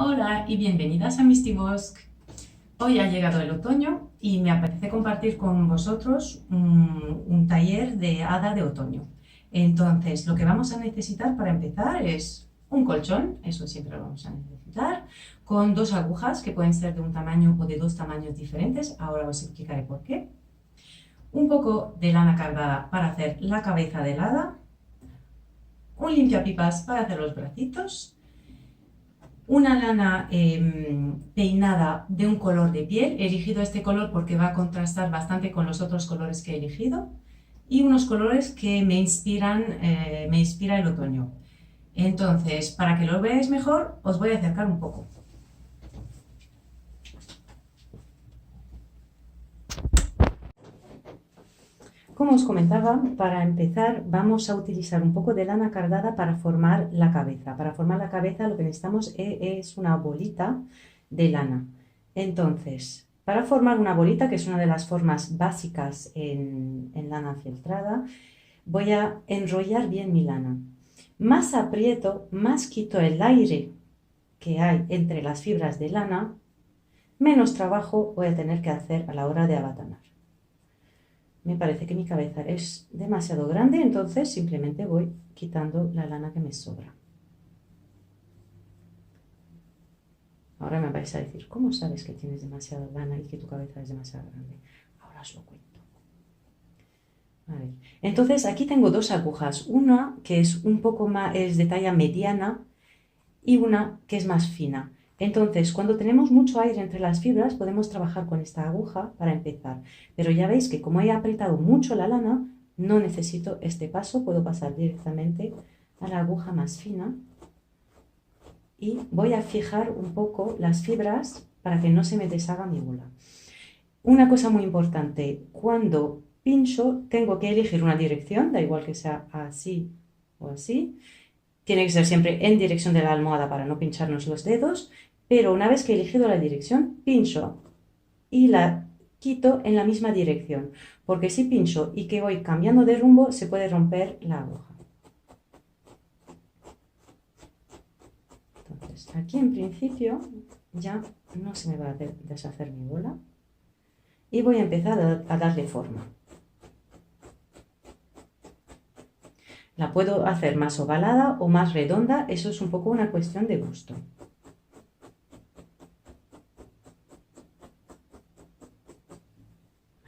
Hola y bienvenidas a Misty Bosque. Hoy ha llegado el otoño y me apetece compartir con vosotros un taller de hada de otoño. Entonces, lo que vamos a necesitar para empezar es un colchón, eso siempre lo vamos a necesitar, con dos agujas que pueden ser de un tamaño o de dos tamaños diferentes, ahora os explicaré por qué. Un poco de lana cardada para hacer la cabeza del hada, un limpiapipas para hacer los bracitos, una lana peinada de un color de piel. He elegido este color porque va a contrastar bastante con los otros colores que he elegido. Y unos colores que me inspira el otoño. Entonces, para que lo veáis mejor, os voy a acercar un poco. Como os comentaba, para empezar vamos a utilizar un poco de lana cardada para formar la cabeza. Para formar la cabeza lo que necesitamos es una bolita de lana. Entonces, para formar una bolita, que es una de las formas básicas en lana fieltrada, voy a enrollar bien mi lana. Más aprieto, más quito el aire que hay entre las fibras de lana, menos trabajo voy a tener que hacer a la hora de abatanar. Me parece que mi cabeza es demasiado grande, entonces simplemente voy quitando la lana que me sobra. Ahora me vais a decir, ¿cómo sabes que tienes demasiada lana y que tu cabeza es demasiado grande? Ahora os lo cuento. A ver. Entonces aquí tengo dos agujas, una que es un poco más, es de talla mediana y una que es más fina. Entonces, cuando tenemos mucho aire entre las fibras, podemos trabajar con esta aguja para empezar. Pero ya veis que como he apretado mucho la lana, no necesito este paso, puedo pasar directamente a la aguja más fina y voy a fijar un poco las fibras para que no se me deshaga mi bola. Una cosa muy importante, cuando pincho tengo que elegir una dirección, da igual que sea así o así. Tiene que ser siempre en dirección de la almohada para no pincharnos los dedos, pero una vez que he elegido la dirección, pincho y la quito en la misma dirección, porque si pincho y que voy cambiando de rumbo, se puede romper la aguja. Entonces, aquí en principio ya no se me va a deshacer mi bola y voy a empezar a darle forma. La puedo hacer más ovalada o más redonda, eso es un poco una cuestión de gusto.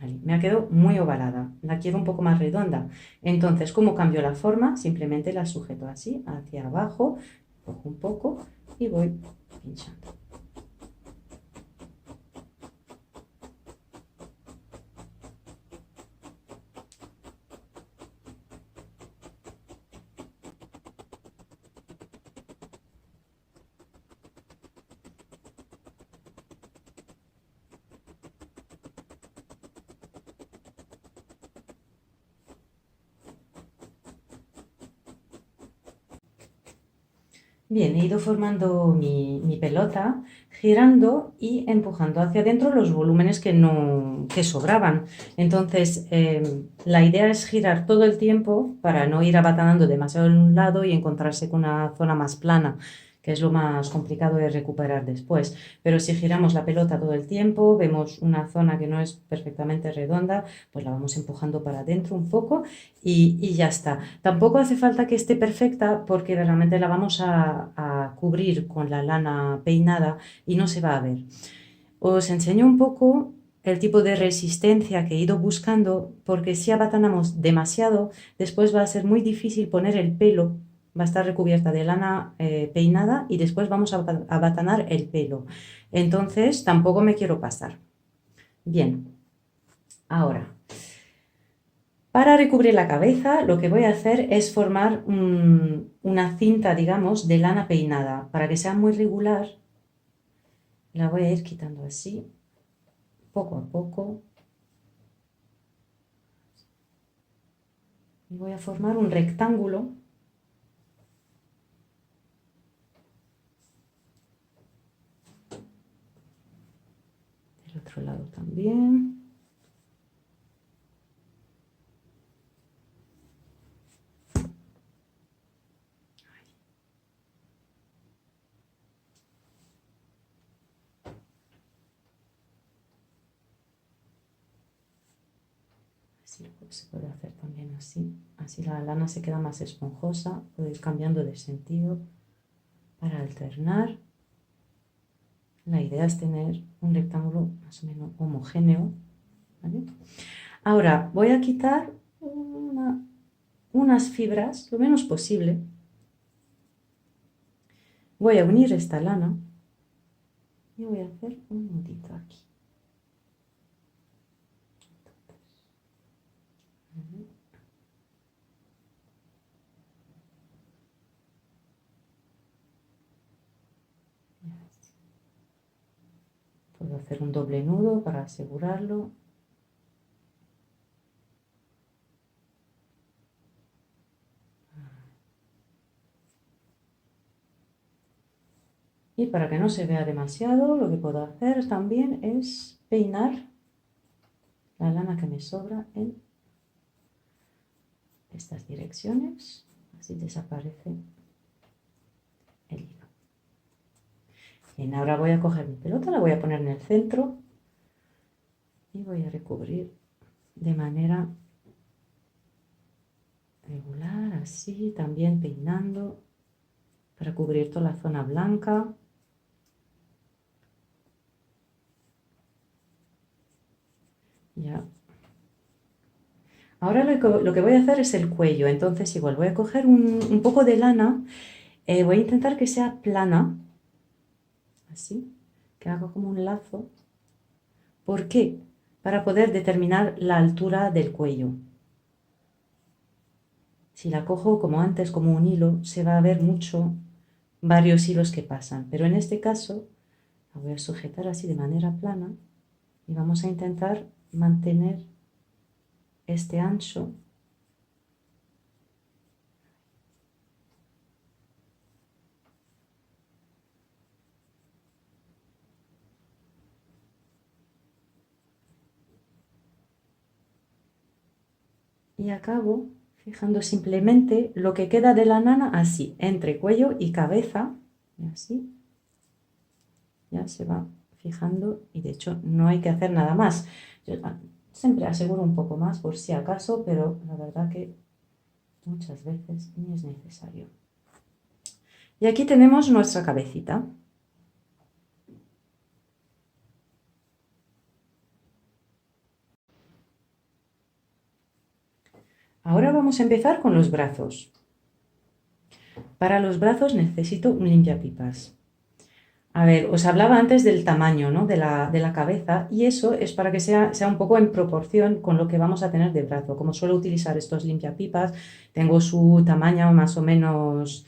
Vale, me ha quedado muy ovalada, la quiero un poco más redonda. Entonces, ¿cómo cambio la forma? Simplemente la sujeto así, hacia abajo, cojo un poco y voy pinchando. Bien, he ido formando mi pelota, girando y empujando hacia adentro los volúmenes que sobraban. Entonces, la idea es girar todo el tiempo para no ir abatanando demasiado en un lado y encontrarse con una zona más plana, que es lo más complicado de recuperar después. Pero si giramos la pelota todo el tiempo, vemos una zona que no es perfectamente redonda, pues la vamos empujando para adentro un poco y ya está. Tampoco hace falta que esté perfecta porque realmente la vamos a cubrir con la lana peinada y no se va a ver. Os enseño un poco el tipo de resistencia que he ido buscando porque si abatanamos demasiado, después va a ser muy difícil poner el pelo. Va a estar recubierta de lana peinada y después vamos a abatanar el pelo. Entonces tampoco me quiero pasar. Bien, ahora para recubrir la cabeza, lo que voy a hacer es formar una cinta, digamos, de lana peinada. Para que sea muy regular, la voy a ir quitando así, poco a poco. Y voy a formar un rectángulo. Del otro lado también. se puede hacer también así. Así la lana se queda más esponjosa. Puedo ir cambiando de sentido para alternar. La idea es tener un rectángulo más o menos homogéneo, ¿vale? Ahora voy a quitar unas fibras, lo menos posible. Voy a unir esta lana y voy a hacer un nudito aquí. Puedo hacer un doble nudo para asegurarlo. Y para que no se vea demasiado, lo que puedo hacer también es peinar la lana que me sobra en estas direcciones. Así desaparece el hilo. Bien, ahora voy a coger mi pelota, la voy a poner en el centro y voy a recubrir de manera regular, así, también peinando para cubrir toda la zona blanca. Ya. Ahora lo que voy a hacer es el cuello, entonces igual voy a coger un poco de lana, voy a intentar que sea plana, así, que haga como un lazo. ¿Por qué? Para poder determinar la altura del cuello. Si la cojo como antes, como un hilo, se va a ver mucho varios hilos que pasan, pero en este caso la voy a sujetar así de manera plana y vamos a intentar mantener este ancho. Y acabo fijando simplemente lo que queda de la nana así, entre cuello y cabeza, y así ya se va fijando y de hecho no hay que hacer nada más. Yo siempre aseguro un poco más por si acaso, pero la verdad que muchas veces ni es necesario. Y aquí tenemos nuestra cabecita. Ahora vamos a empezar con los brazos. Para los brazos necesito un limpiapipas. A ver, os hablaba antes del tamaño, ¿no? de la cabeza y eso es para que sea un poco en proporción con lo que vamos a tener de brazo. Como suelo utilizar estos limpiapipas, tengo su tamaño más o menos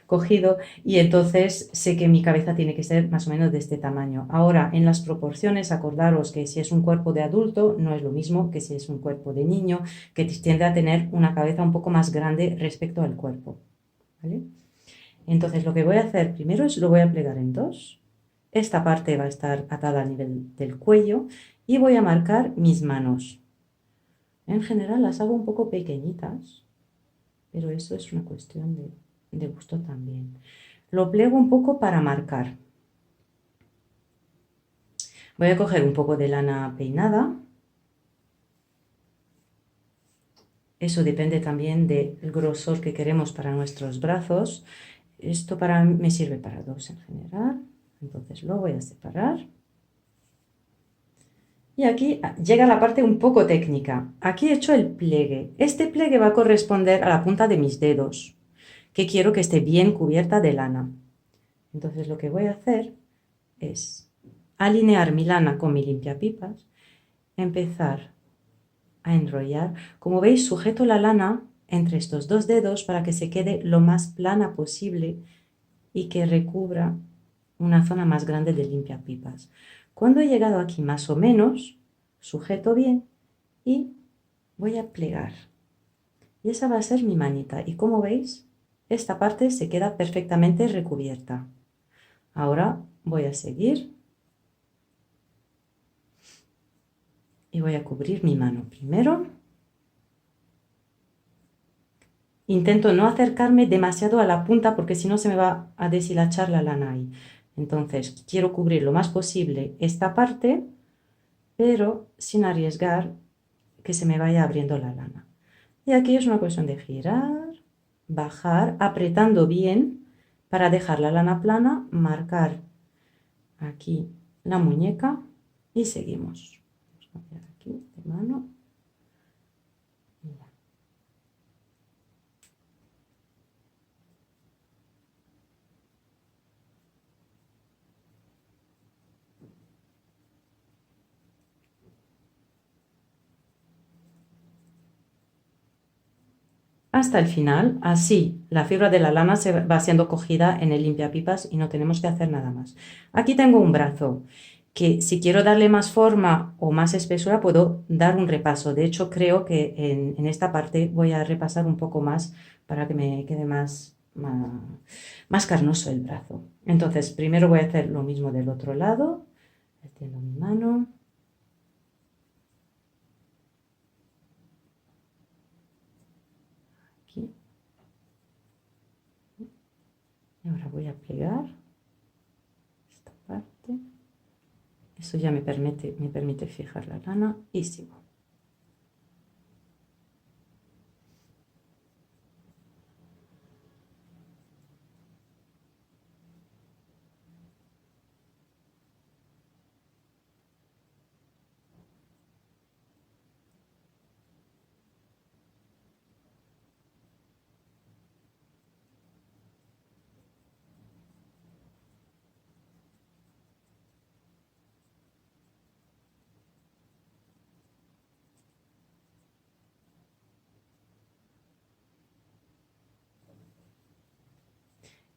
cogido y entonces sé que mi cabeza tiene que ser más o menos de este tamaño. Ahora, en las proporciones, acordaros que si es un cuerpo de adulto no es lo mismo que si es un cuerpo de niño, que tiende a tener una cabeza un poco más grande respecto al cuerpo, ¿vale? Entonces lo que voy a hacer primero es lo voy a plegar en dos. Esta parte va a estar atada a nivel del cuello y voy a marcar mis manos. En general las hago un poco pequeñitas, pero eso es una cuestión de gusto también. Lo plego un poco para marcar. Voy a coger un poco de lana peinada. Eso depende también del grosor que queremos para nuestros brazos. Esto me sirve para dos en general. Entonces lo voy a separar. Y aquí llega la parte un poco técnica. Aquí he hecho el pliegue. Este pliegue va a corresponder a la punta de mis dedos, que quiero que esté bien cubierta de lana. Entonces lo que voy a hacer es alinear mi lana con mi limpiapipas, empezar a enrollar. Como veis, sujeto la lana entre estos dos dedos para que se quede lo más plana posible y que recubra una zona más grande de limpiapipas. Cuando he llegado aquí más o menos, sujeto bien y voy a plegar. Y esa va a ser mi manita. Y como veis, esta parte se queda perfectamente recubierta. Ahora voy a seguir y voy a cubrir mi mano primero. Intento no acercarme demasiado a la punta porque si no se me va a deshilachar la lana ahí. Entonces quiero cubrir lo más posible esta parte, pero sin arriesgar que se me vaya abriendo la lana. Y aquí es una cuestión de girar, bajar, apretando bien para dejar la lana plana, marcar aquí la muñeca y seguimos. Vamos a cambiar aquí de mano. Hasta el final, así la fibra de la lana se va siendo cogida en el limpiapipas y no tenemos que hacer nada más. Aquí tengo un brazo que si quiero darle más forma o más espesura puedo dar un repaso. De hecho creo que en esta parte voy a repasar un poco más para que me quede más carnoso el brazo. Entonces primero voy a hacer lo mismo del otro lado, extiendo mi mano. Aquí. Y ahora voy a plegar esta parte. Eso ya me permite fijar la lana y sigo.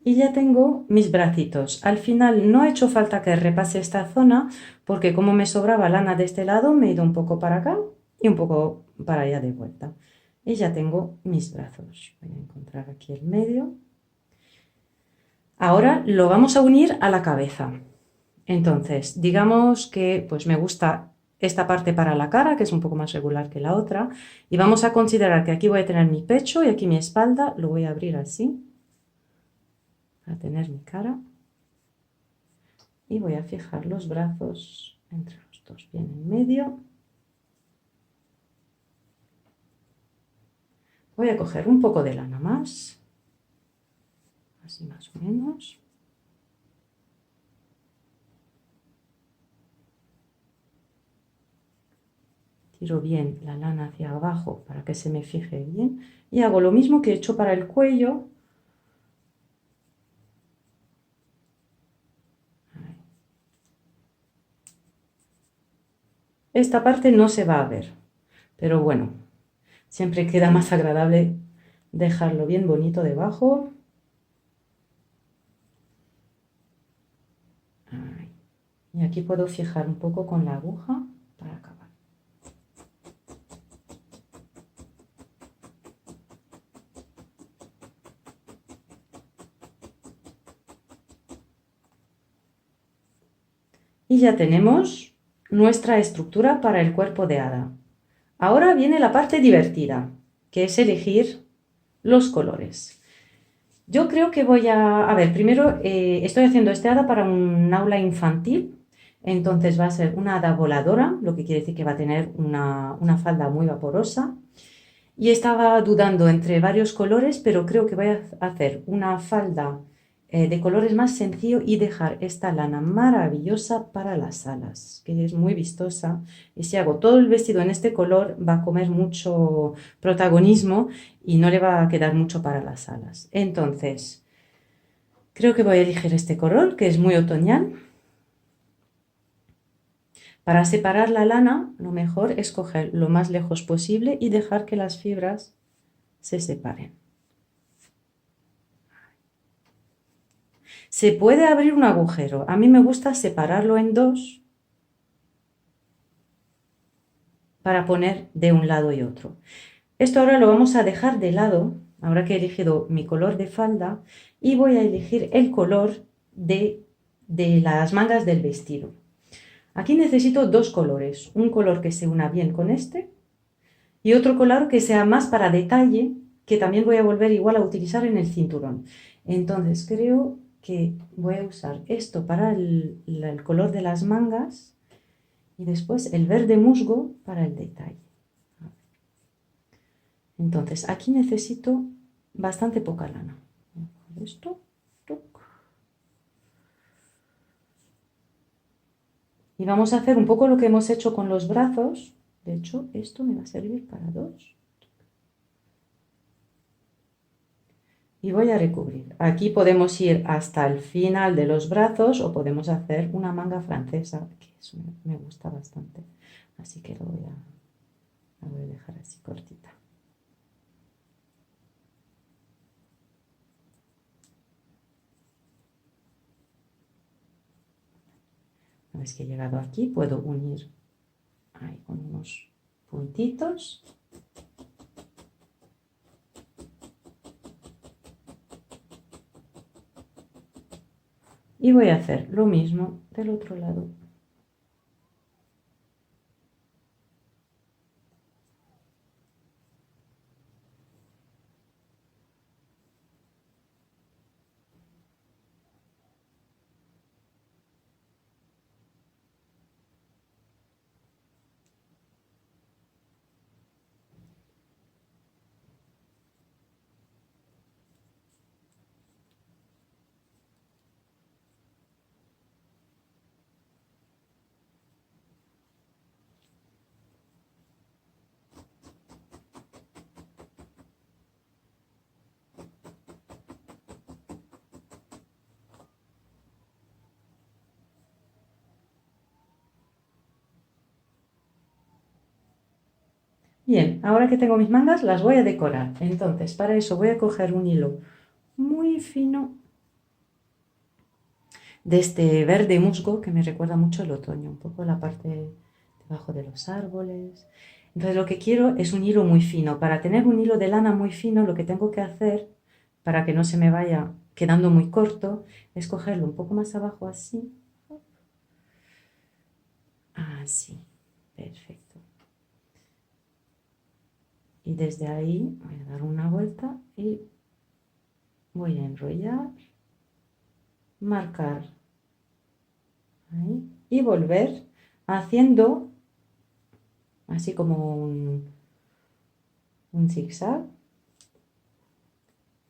Y ya tengo mis bracitos. Al final no ha hecho falta que repase esta zona porque como me sobraba lana de este lado me he ido un poco para acá y un poco para allá de vuelta. Y ya tengo mis brazos. Voy a encontrar aquí el medio. Ahora lo vamos a unir a la cabeza. Entonces, digamos que pues me gusta esta parte para la cara, que es un poco más regular que la otra. Y vamos a considerar que aquí voy a tener mi pecho y aquí mi espalda. Lo voy a abrir así para tener mi cara. Y voy a fijar los brazos entre los dos, bien en medio. Voy a coger un poco de lana más, así más o menos. Tiro bien la lana hacia abajo para que se me fije bien. Y hago lo mismo que he hecho para el cuello. Esta parte no se va a ver, pero bueno, siempre queda más agradable dejarlo bien bonito debajo. Ahí. Y aquí puedo fijar un poco con la aguja para acabar. Y ya tenemos nuestra estructura para el cuerpo de hada. Ahora viene la parte divertida, que es elegir los colores. Yo creo que voy a ver, primero estoy haciendo este hada para un aula infantil, entonces va a ser una hada voladora, lo que quiere decir que va a tener una falda muy vaporosa. Y estaba dudando entre varios colores, pero creo que voy a hacer una falda de colores más sencillo y dejar esta lana maravillosa para las alas, que es muy vistosa. Y si hago todo el vestido en este color, va a comer mucho protagonismo y no le va a quedar mucho para las alas. Entonces, creo que voy a elegir este color, que es muy otoñal. Para separar la lana, lo mejor es coger lo más lejos posible y dejar que las fibras se separen. Se puede abrir un agujero. A mí me gusta separarlo en dos para poner de un lado y otro. Esto ahora lo vamos a dejar de lado, ahora que he elegido mi color de falda, y voy a elegir el color de las mangas del vestido. Aquí necesito dos colores, un color que se una bien con este y otro color que sea más para detalle, que también voy a volver igual a utilizar en el cinturón. Entonces creo que voy a usar esto para el color de las mangas y después el verde musgo para el detalle. A Entonces, aquí necesito bastante poca lana. Voy a coger esto. Tuc. Y vamos a hacer un poco lo que hemos hecho con los brazos. De hecho, esto me va a servir para dos. Y voy a recubrir. Aquí podemos ir hasta el final de los brazos o podemos hacer una manga francesa, que eso me gusta bastante. Así que la voy a dejar así cortita. Una vez que he llegado aquí, puedo unir ahí con unos puntitos. Y voy a hacer lo mismo del otro lado. Bien, ahora que tengo mis mangas las voy a decorar. Entonces, para eso voy a coger un hilo muy fino de este verde musgo que me recuerda mucho el otoño, un poco la parte debajo de los árboles. Entonces lo que quiero es un hilo muy fino. Para tener un hilo de lana muy fino, lo que tengo que hacer, para que no se me vaya quedando muy corto, es cogerlo un poco más abajo así. Así, perfecto. Y desde ahí voy a dar una vuelta y voy a enrollar, marcar ahí y volver haciendo así como un zigzag.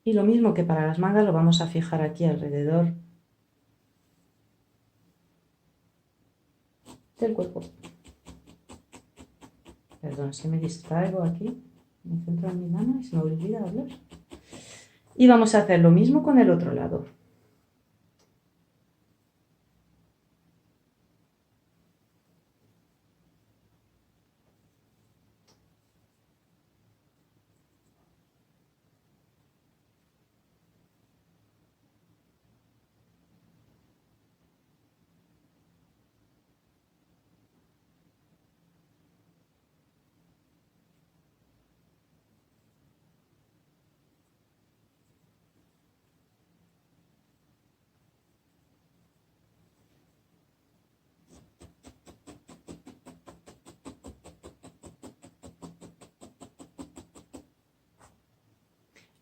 Y lo mismo que para las mangas lo vamos a fijar aquí alrededor del cuerpo. Perdón, es que me distraigo aquí, me centro en mi mano y se me olvida hablar. Y vamos a hacer lo mismo con el otro lado.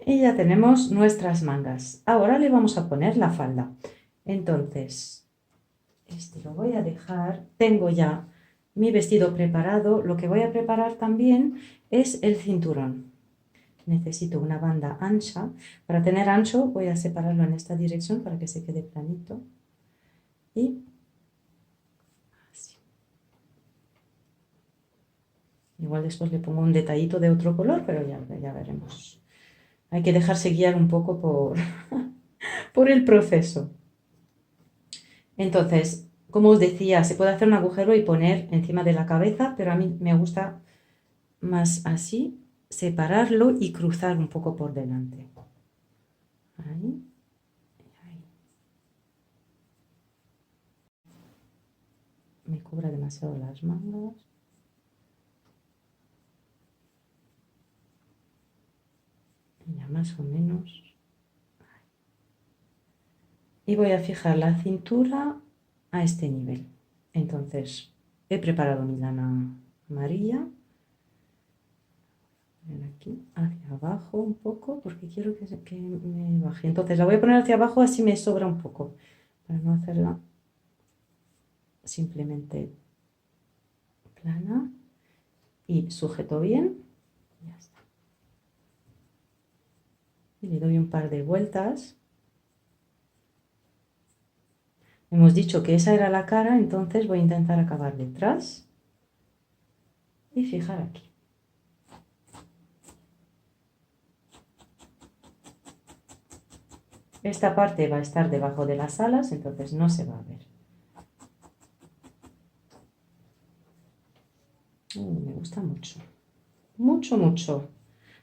Y ya tenemos nuestras mangas. Ahora le vamos a poner la falda. Entonces, este lo voy a dejar. Tengo ya mi vestido preparado. Lo que voy a preparar también es el cinturón. Necesito una banda ancha. Para tener ancho voy a separarlo en esta dirección para que se quede planito. Y así. Igual después le pongo un detallito de otro color, pero ya veremos. Hay que dejarse guiar un poco por el proceso. Entonces, como os decía, se puede hacer un agujero y poner encima de la cabeza, pero a mí me gusta más así, separarlo y cruzar un poco por delante. Ahí, ahí. Me cubra demasiado las mangas. Ya más o menos. Y voy a fijar la cintura a este nivel. Entonces, he preparado mi lana amarilla. Aquí hacia abajo un poco porque quiero que me baje. Entonces la voy a poner hacia abajo así me sobra un poco para no hacerla simplemente plana y sujeto bien. Ya está. Y le doy un par de vueltas. Hemos dicho que esa era la cara, entonces voy a intentar acabar detrás y fijar aquí. Esta parte va a estar debajo de las alas, entonces no se va a ver. Me gusta mucho. Mucho, mucho.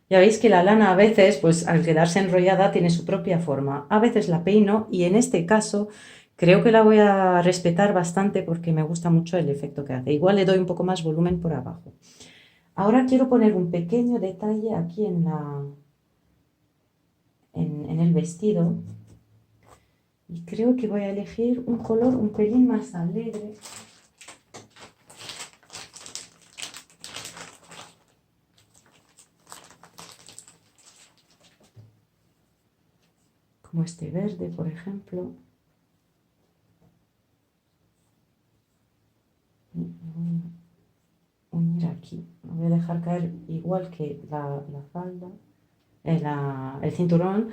Ya veis que la lana a veces, pues al quedarse enrollada, tiene su propia forma. A veces la peino y en este caso creo que la voy a respetar bastante porque me gusta mucho el efecto que hace. Igual le doy un poco más volumen por abajo. Ahora quiero poner un pequeño detalle aquí en el vestido. Y creo que voy a elegir un color un pelín más alegre. Como este verde, por ejemplo. Y voy a unir aquí. Lo voy a dejar caer igual que la falda, el cinturón.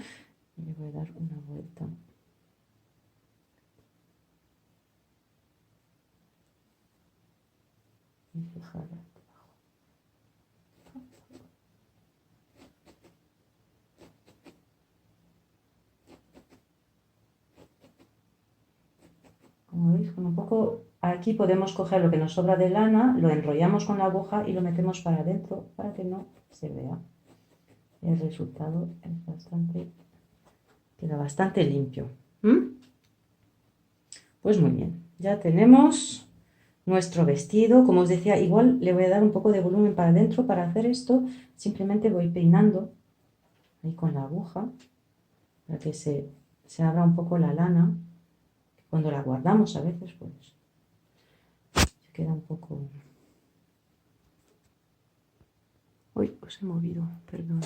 Y le voy a dar una vuelta. Y fijar aquí abajo. Como veis, con un poco aquí podemos coger lo que nos sobra de lana, lo enrollamos con la aguja y lo metemos para adentro para que no se vea. El resultado es queda bastante limpio. Pues muy bien, ya tenemos nuestro vestido. Como os decía, igual le voy a dar un poco de volumen para adentro. Para hacer esto simplemente voy peinando ahí con la aguja para que se abra un poco la lana. Cuando la guardamos a veces pues se queda un poco... Uy, os he movido, perdón.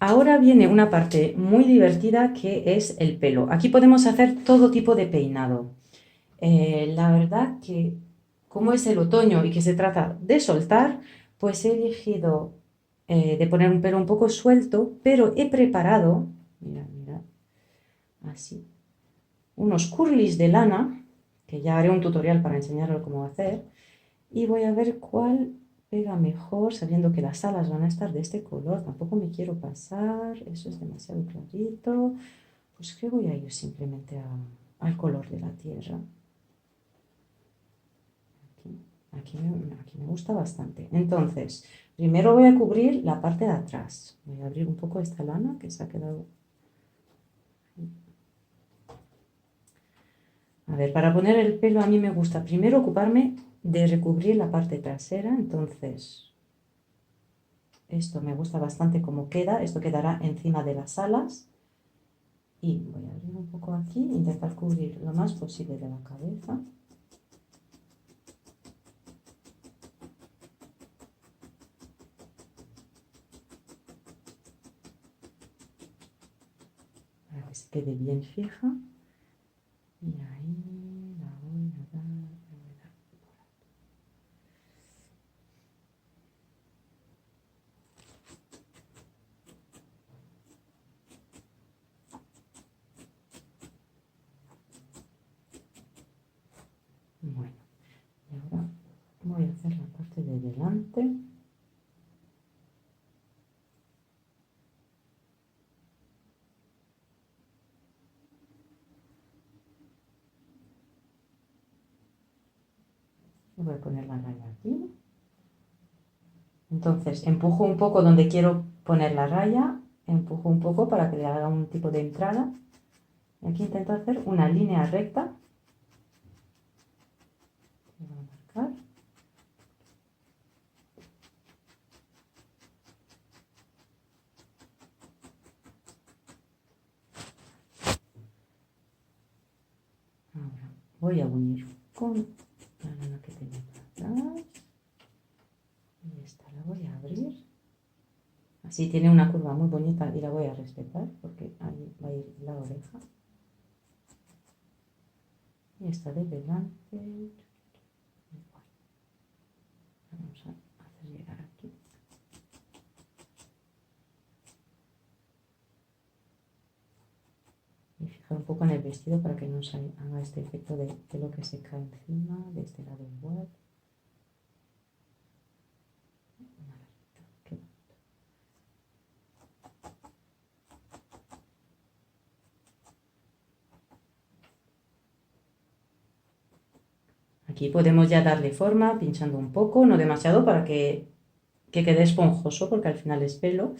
Ahora viene una parte muy divertida que es el pelo. Aquí podemos hacer todo tipo de peinado. La verdad que como es el otoño y que se trata de soltar, pues he elegido de poner un pelo un poco suelto, pero he preparado, mirad, mirad, así, unos curlis de lana, que ya haré un tutorial para enseñaros cómo hacer, y voy a ver cuál pega mejor, sabiendo que las alas van a estar de este color. Tampoco me quiero pasar, eso es demasiado clarito. Pues que voy a ir simplemente al color de la tierra. Aquí me gusta bastante. Entonces, primero voy a cubrir la parte de atrás. Voy a abrir un poco esta lana que se ha quedado. A ver, para poner el pelo a mí me gusta primero ocuparme de recubrir la parte trasera. Entonces, esto me gusta bastante cómo queda. Esto quedará encima de las alas. Y voy a abrir un poco aquí, intentar cubrir lo más posible de la cabeza. Para que se quede bien fija. Y ahí la voy a dar, Bueno, y ahora voy a hacer la parte de delante. Voy a poner la raya aquí. Entonces empujo un poco donde quiero poner la raya, empujo un poco para que le haga un tipo de entrada. Y aquí intento hacer una línea recta. Voy a marcar. Ahora voy a unir con la lana que tenía por Así tiene una curva muy bonita y la voy a respetar porque ahí va a ir la oreja. Y esta de delante. Vamos a hacer llegar aquí. Y fijar un poco en el vestido para que no se haga este efecto de lo que se cae encima, de este lado igual. Aquí podemos ya darle forma, pinchando un poco, no demasiado para que quede esponjoso, porque al final es pelo.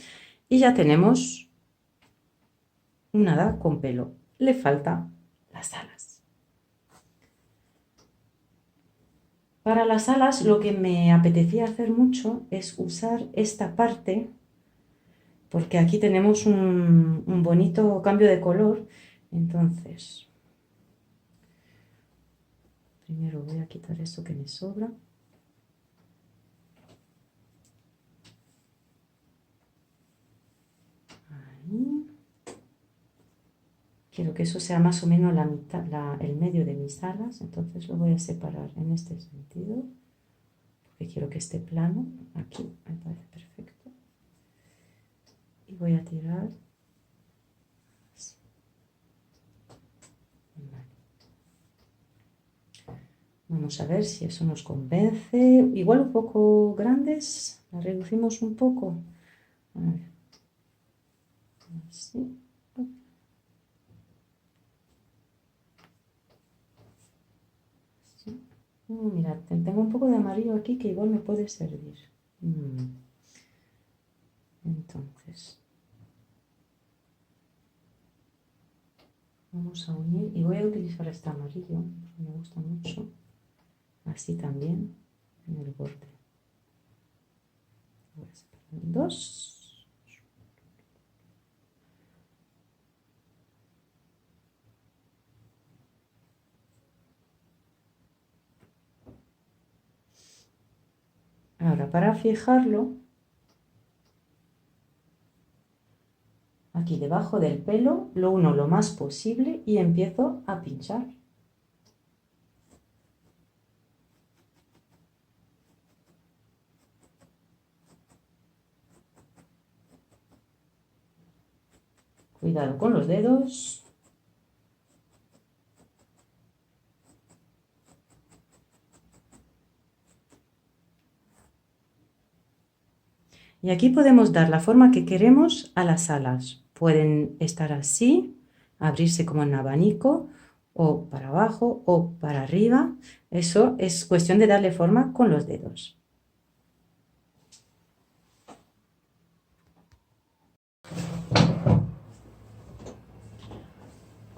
Y ya tenemos un hada con pelo. Le falta las alas. Para las alas lo que me apetecía hacer mucho es usar esta parte, porque aquí tenemos un bonito cambio de color. Entonces, primero voy a quitar esto que me sobra. Ahí. Quiero que eso sea más o menos la mitad, el medio de mis alas, entonces lo voy a separar en este sentido, porque quiero que esté plano. Aquí me parece perfecto. Y voy a tirar así. Vale. Vamos a ver si eso nos convence. Igual un poco grandes, la reducimos un poco. A ver. Así. Mirad, tengo un poco de amarillo aquí que igual me puede servir. Entonces, vamos a unir y voy a utilizar este amarillo, me gusta mucho. Así también en el borde. Voy a separar en dos. Ahora, para fijarlo, aquí debajo del pelo lo uno lo más posible y empiezo a pinchar. Cuidado con los dedos. Y aquí podemos dar la forma que queremos a las alas. Pueden estar así, abrirse como en abanico, o para abajo o para arriba. Eso es cuestión de darle forma con los dedos.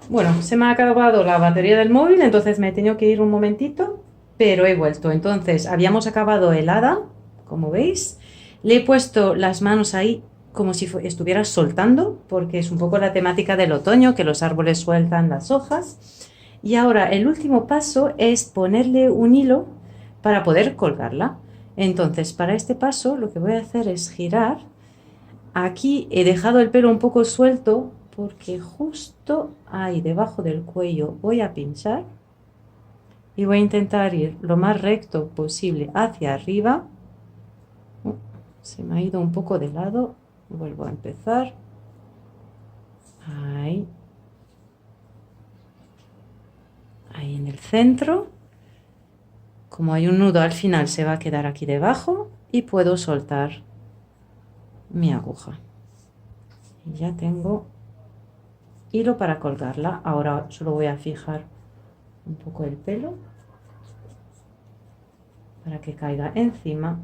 Bueno, se me ha acabado la batería del móvil, entonces me he tenido que ir un momentito, pero he vuelto. Entonces, habíamos acabado el hada, como veis. Le he puesto las manos ahí como si estuviera soltando, porque es un poco la temática del otoño, que los árboles sueltan las hojas. Y ahora el último paso es ponerle un hilo para poder colgarla. Entonces, para este paso lo que voy a hacer es girar. Aquí he dejado el pelo un poco suelto porque justo ahí debajo del cuello voy a pinchar y voy a intentar ir lo más recto posible hacia arriba. Se me ha ido un poco de lado, vuelvo a empezar. Ahí. Ahí en el centro. Como hay un nudo al final se va a quedar aquí debajo y puedo soltar mi aguja. Y ya tengo hilo para colgarla. Ahora solo voy a fijar un poco el pelo para que caiga encima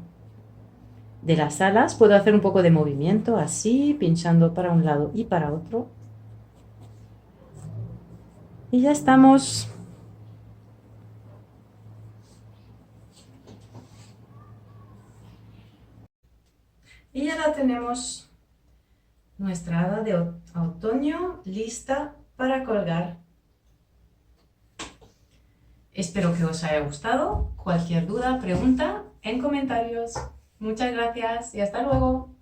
de las alas. Puedo hacer un poco de movimiento así, pinchando para un lado y para otro. Y ya estamos. Y ya la tenemos, nuestra hada de otoño lista para colgar. Espero que os haya gustado. Cualquier duda, pregunta, en comentarios. Muchas gracias y hasta luego.